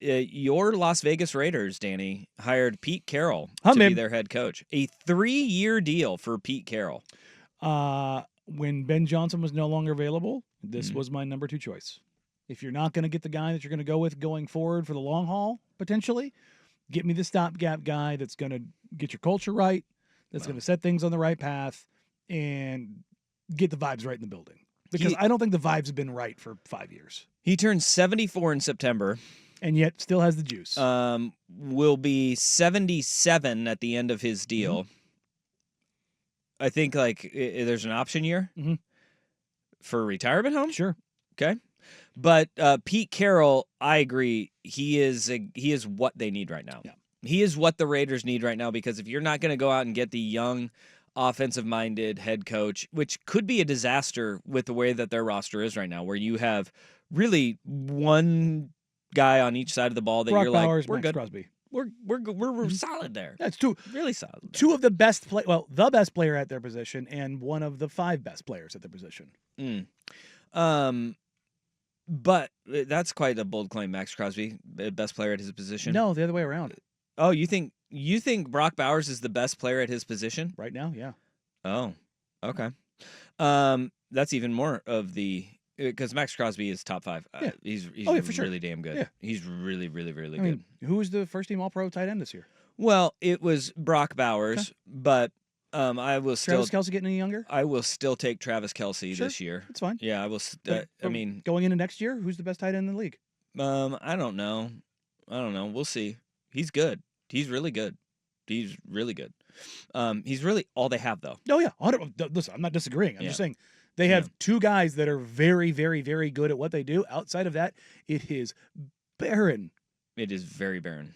your Las Vegas Raiders, Danny, hired Pete Carroll to be their head coach. A 3-year deal for Pete Carroll. When Ben Johnson was no longer available, this was my number 2 choice. If you're not going to get the guy that you're going to go with going forward for the long haul, potentially, get me the stopgap guy that's going to get your culture right, that's going to set things on the right path, and get the vibes right in the building. Because I don't think the vibes have been right for 5 years. He turned 74 in September. And yet still has the juice. Will be 77 at the end of his deal. I think there's an option year for a retirement home. Sure. Okay. But Pete Carroll, I agree. He is what they need right now. Yeah. He is what the Raiders need right now, because if you're not going to go out and get the young, offensive-minded head coach, which could be a disaster with the way that their roster is right now, where you have really one guy on each side of the ball that Brock you're Bowers, like, we're Max good. Crosby. We're solid there. That's two. Really solid. Two of the best the best player at their position and one of the 5 best players at their position. But that's quite a bold claim, Max Crosby, best player at his position. No, the other way around. Oh, you think Brock Bowers is the best player at his position? Right now, yeah. Oh, okay. That's even more of the, because Max Crosby is top 5. Yeah. He's for sure. really damn good. Yeah. He's really, really, really I good. mean, who was the first team All-Pro tight end this year? Well, it was Brock Bowers, but I will still. Travis Kelce getting any younger? I will still take Travis Kelce Sure, this year. That's fine. Yeah, I will. I mean, going into next year, who's the best tight end in the league? I don't know. We'll see. He's good. He's really good. He's really good. He's really all they have, though. Oh, yeah. Listen, I'm not disagreeing. I'm just saying they have 2 guys that are very, very, very good at what they do. Outside of that, it is barren. It is very barren.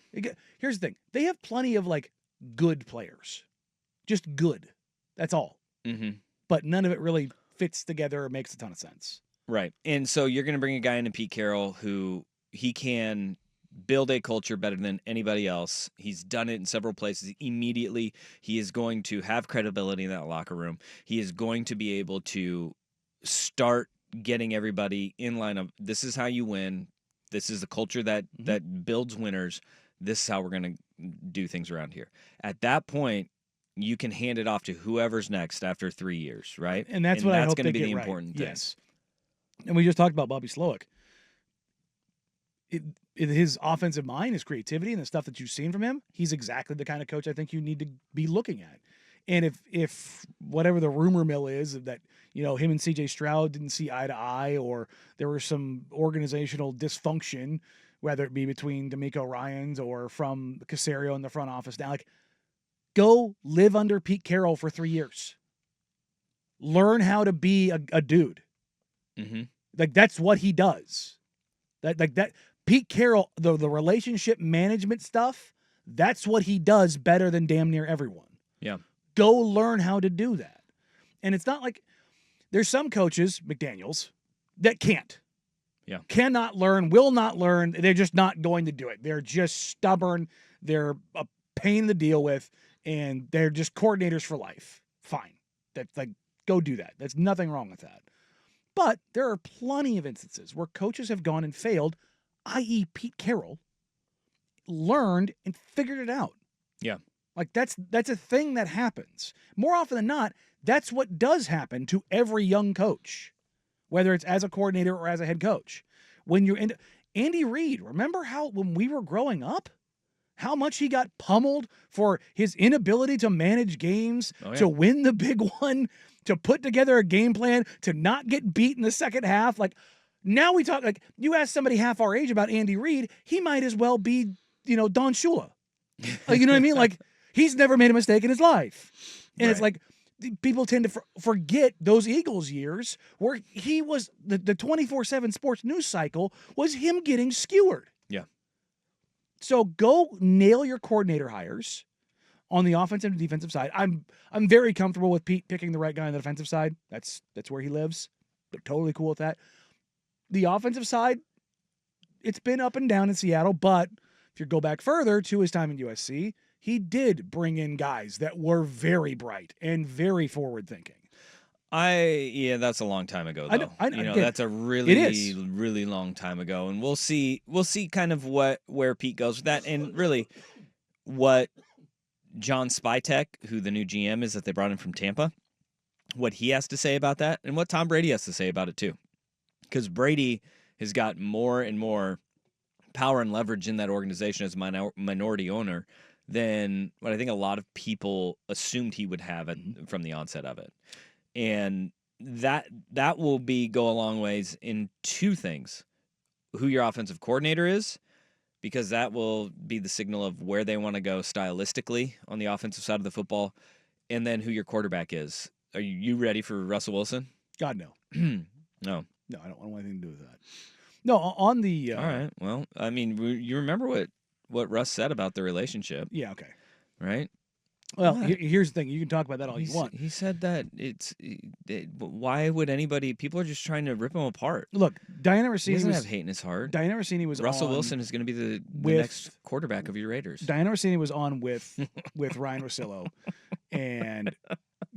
Here's the thing. They have plenty of, good players. Just good. That's all. Mm-hmm. But none of it really fits together or makes a ton of sense. Right. And so you're going to bring a guy in Pete Carroll who he can build a culture better than anybody else. He's done it in several places. Immediately, he is going to have credibility in that locker room. He is going to be able to start getting everybody in line of, this is how you win. This is the culture that builds winners. This is how we're going to do things around here. At that point, you can hand it off to whoever's next after 3 years, right? And that's what I hope going to they be the get right. important thing. Yes. And we just talked about Bobby Slowick. His offensive mind, his creativity, and the stuff that you've seen from him, he's exactly the kind of coach I think you need to be looking at. And if whatever the rumor mill is that, him and C.J. Stroud didn't see eye to eye, or there was some organizational dysfunction, whether it be between D'Amico Ryans or from Caserio in the front office now, go live under Pete Carroll for 3 years. Learn how to be a dude. Mm-hmm. That's what he does. That Pete Carroll, the relationship management stuff, that's what he does better than damn near everyone. Yeah. Go learn how to do that. And it's not like there's some coaches, McDaniels, that can't. Yeah. Cannot learn, will not learn. They're just not going to do it. They're just stubborn. They're a pain to deal with, and they're just coordinators for life. Fine. That's go do that. There's nothing wrong with that. But there are plenty of instances where coaches have gone and failed, i.e. Pete Carroll, learned and figured it out. Yeah. That's a thing that happens. More often than not, that's what does happen to every young coach, whether it's as a coordinator or as a head coach. When you're in Andy Reid, remember how when we were growing up, how much he got pummeled for his inability to manage games, to win the big one, to put together a game plan, to not get beat in the second half. Now we talk, you ask somebody half our age about Andy Reid, he might as well be, Don Shula. You know what I mean? He's never made a mistake in his life. And it's people tend to forget those Eagles years where he was, the 24/7 sports news cycle was him getting skewered. Yeah. So go nail your coordinator hires on the offensive and defensive side. I'm very comfortable with Pete picking the right guy on the defensive side. That's where he lives. They're totally cool with that. The offensive side, it's been up and down in Seattle, but if you go back further to his time in USC, he did bring in guys that were very bright and very forward-thinking. Yeah, that's a long time ago, though. Again, that's a it really, is. really long time ago, and we'll see kind of where Pete goes with that, and really what John Spytek, who the new GM is that they brought in from Tampa, what he has to say about that, and what Tom Brady has to say about it too, because Brady has got more and more power and leverage in that organization as a minority owner than what I think a lot of people assumed he would have from the onset of it. And that will go a long ways in two things: who your offensive coordinator is, because that will be the signal of where they want to go stylistically on the offensive side of the football, and then who your quarterback is. Are you ready for Russell Wilson? God, no. No. No, I don't want anything to do with that. No, on the. All right. Well, I mean, you remember what Russ said about the relationship? Yeah. Okay. Right. Well, here's the thing. You can talk about that all you want. He said that why would anybody? People are just trying to rip him apart. Look, Diana Rossini doesn't have hate in his heart. Diana Rossini was Russell on Wilson is going to be the next quarterback of your Raiders. Diana Rossini was on with Ryan Russillo, and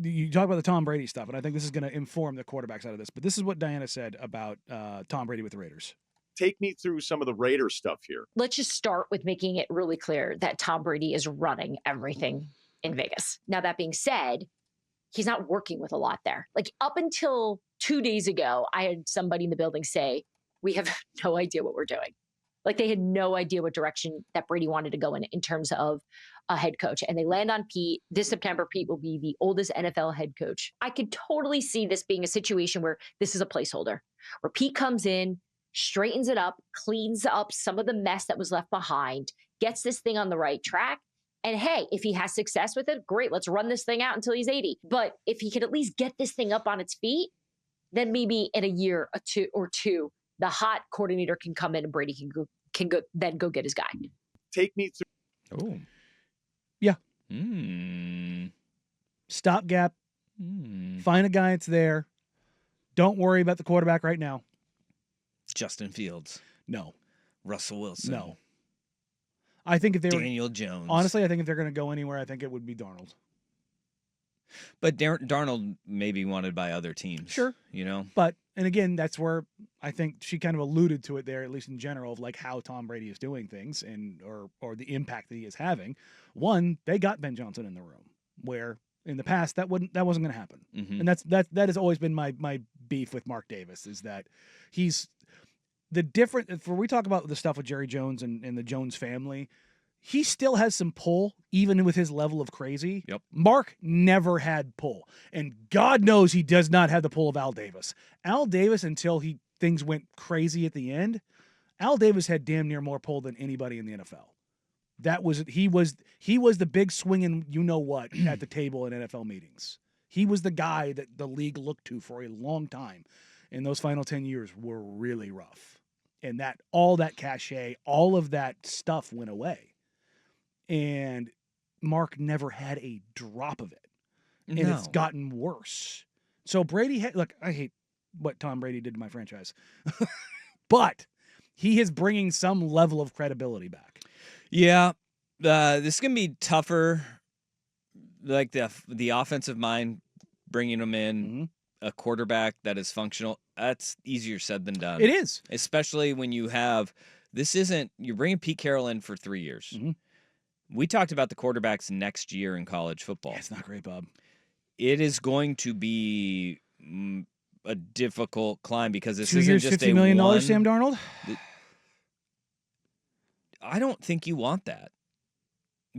you talk about the Tom Brady stuff, and I think this is going to inform the quarterback side of this. But this is what Diana said about Tom Brady with the Raiders. Take me through some of the Raiders stuff here. Let's just start with making it really clear that Tom Brady is running everything in Vegas. Now, that being said, he's not working with a lot there. Like, up until 2 days ago, I had somebody in the building say, we have no idea what we're doing. Like, they had no idea what direction that Brady wanted to go in terms of a head coach. And they land on Pete. This September, Pete will be the oldest NFL head coach. I could totally see this being a situation where this is a placeholder, where Pete comes in, straightens it up, cleans up some of the mess that was left behind, gets this thing on the right track. And hey, if he has success with it, great, let's run this thing out until he's 80. But if he could at least get this thing up on its feet, then maybe in a year or two, the hot coordinator can come in and Brady can go get his guy. Take me through. Oh. Yeah. Stopgap. Find a guy that's there. Don't worry about the quarterback right now. Justin Fields. No. Russell Wilson. No. I think if they were Daniel Jones. Honestly, I think if they're going to go anywhere, I think it would be Darnold. But Darnold may be wanted by other teams. Sure. But, and again, that's where I think she kind of alluded to it there, at least in general, of like how Tom Brady is doing things and or the impact that he is having. One, they got Ben Johnson in the room, where in the past that wasn't going to happen. Mm-hmm. And that has always been my beef with Mark Davis, is that he's the different. If we talk about the stuff with Jerry Jones and the Jones family, he still has some pull, even with his level of crazy. Yep. Mark never had pull. And God knows he does not have the pull of Al Davis. Al Davis, until things went crazy at the end, Al Davis had damn near more pull than anybody in the NFL. He was the big swinging you-know-what at the table in NFL meetings. He was the guy that the league looked to for a long time. And those final 10 years were really rough. And all that cachet, all of that stuff went away. And Mark never had a drop of it. And it's gotten worse. So Brady look, I hate what Tom Brady did to my franchise. But he is bringing some level of credibility back. Yeah. This is going to be tougher. Like the offensive mind, bringing him in, a quarterback that is functional, that's easier said than done. It is. Especially when you have, you're bringing Pete Carroll in for 3 years. Mm-hmm. We talked about the quarterbacks next year in college football. It's not great, Bob. It is going to be a difficult climb because this 2 isn't years, just $50 million, Sam Darnold? I don't think you want that.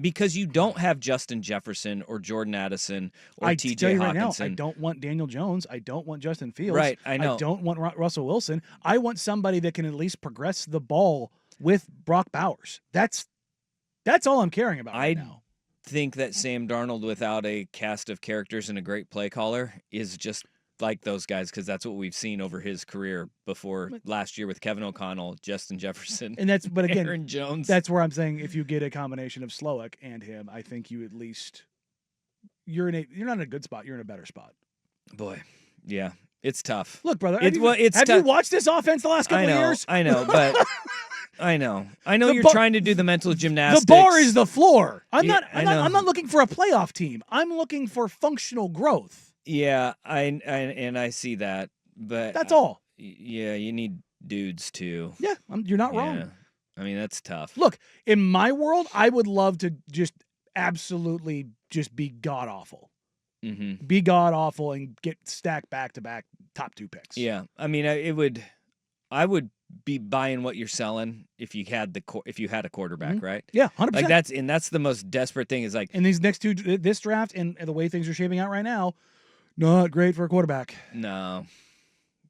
Because you don't have Justin Jefferson or Jordan Addison or T.J. Hawkinson. Right now, I don't want Daniel Jones. I don't want Justin Fields. Right, I know. I don't want Russell Wilson. I want somebody that can at least progress the ball with Brock Bowers. That's all I'm caring about right now. I think that Sam Darnold, without a cast of characters and a great play caller, is just like those guys, because that's what we've seen over his career before last year with Kevin O'Connell, Justin Jefferson, and again, Aaron Jones. That's where I'm saying if you get a combination of Slowick and him, I think you at least you're not in a good spot. You're in a better spot. Boy, yeah, it's tough. Look, brother, have you watched this offense the last couple of years? I know, but I know you're trying to do the mental gymnastics. The bar is the floor. I'm not looking for a playoff team. I'm looking for functional growth. Yeah, I see that, but That's all. Yeah, you need dudes too. Yeah, you're not Yeah. wrong. I mean, that's tough. Look, in my world, I would love to just absolutely just be god awful. Mm-hmm. Be god awful and get stacked back to back top 2 picks. Yeah, I mean, I would be buying what you're selling if you had a quarterback, right? Yeah, 100%. Like that's the most desperate thing is like in these next two, this draft and the way things are shaping out right now, not great for a quarterback. no,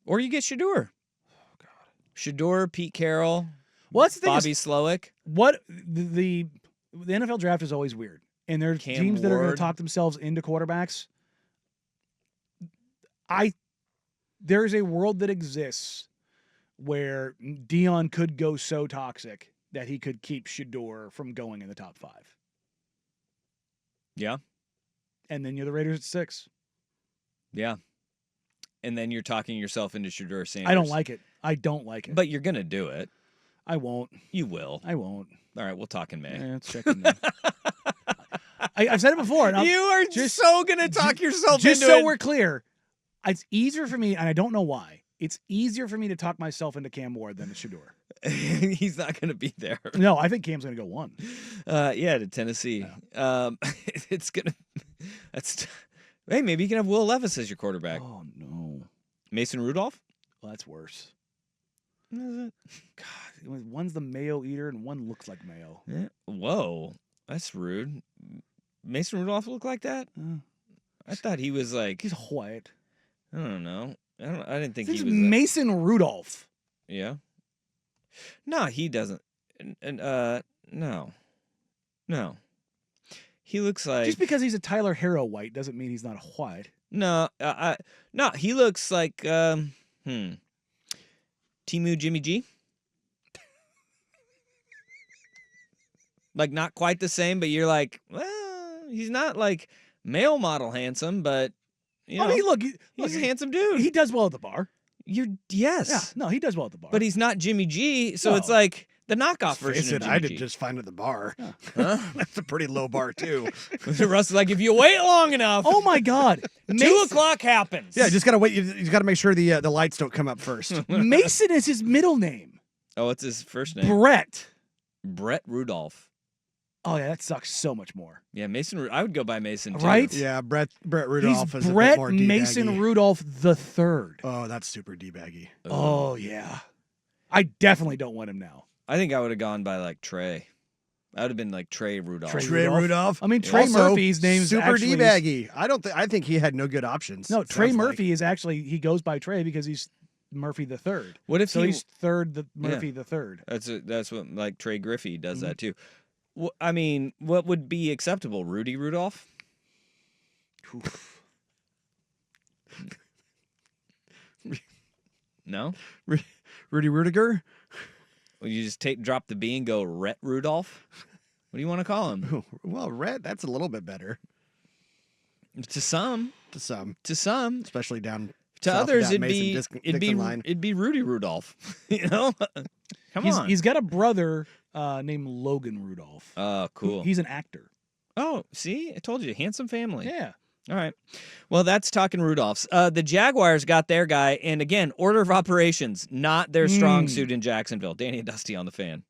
or you get Shador. Oh God, Shador, Pete Carroll. What's the thing? Bobby Slowick. What the NFL draft is always weird, and there's Cam teams that are going Ward. to talk themselves into quarterbacks. There's a world that exists where Dion could go so toxic that he could keep Shador from going in the top 5. Yeah, And then you're the Raiders at 6. yeah, and then you're talking yourself into Shador Sanders. I don't like it. But you're gonna do it. I won't. You will. I won't. All right, we'll talk in May. Let's check in there. I've said it before. And You are just- so gonna talk yourself just into so it. we're clear, it's easier for me, and I don't know why. It's easier for me to talk myself into Cam Ward than to Shador. He's not gonna be there. No, I think Cam's going to go 1. Yeah, to Tennessee. It's gonna. Hey, maybe you can have Will Levis as your quarterback. Oh no, Mason Rudolph. well, that's worse. Is it? God, one's the mayo eater and one looks like mayo. Yeah. Whoa, that's rude. Mason Rudolph look like that? I thought he was like. He's white. I don't know. I didn't think This he is was. Mason Rudolph. Yeah. No, he doesn't. No. He looks like Just because he's a Tyler Harrow white doesn't mean he's not a white. no. No, he looks like Timu Jimmy G. Like not quite the same, but you're like, well, he's not like male model handsome, but you know, Look, he's a handsome dude. He does well at the bar. Yes. Yeah, no, he does well at the bar. But he's not Jimmy G, so No. it's like the knockoff version Face of it, Jimmy I G. did just fine at the bar. Huh? That's a pretty low bar too. Russ is like, if you wait long enough, oh my God, 2 o'clock happens. Yeah, just gotta wait. You gotta make sure the lights don't come up first. Mason is his middle name. Oh, what's his first name? Brett. Brett Rudolph. Oh yeah, that sucks so much more. Yeah, I would go by Mason too. Right? Yeah, Brett Rudolph He's is a bit Brett more Mason D-baggy. Rudolph the third. Oh, that's super D-baggy. Oh yeah, I definitely don't want him now. I think I would have gone by like Trey. I would have been like Trey Rudolph. Trey Rudolph. I mean, Trey Also, Murphy's name's super actually D-baggy. I think he had no good options. No, Trey sounds like. Murphy is actually he goes by Trey because he's Murphy the third. What if So he? he's Murphy the third. That's what like Trey Griffey does that too. I mean, what would be acceptable? Rudy Rudolph? No. Rudy Rudiger. Well, you just drop the B and go Rhett Rudolph. What do you want to call him? Well, Red, that's a little bit better To some, to some, to especially down south of others, that it'd Mason Dixon line. it'd be Rudy Rudolph. You know, come on. He's got a brother named Logan Rudolph. Oh, cool. He's an actor. Oh, see, I told you, handsome family. Yeah. All right. Well, that's talking Rudolphs. The Jaguars got their guy, and again, order of operations, not their strong suit in Jacksonville. Danny and Dusty on the Fan.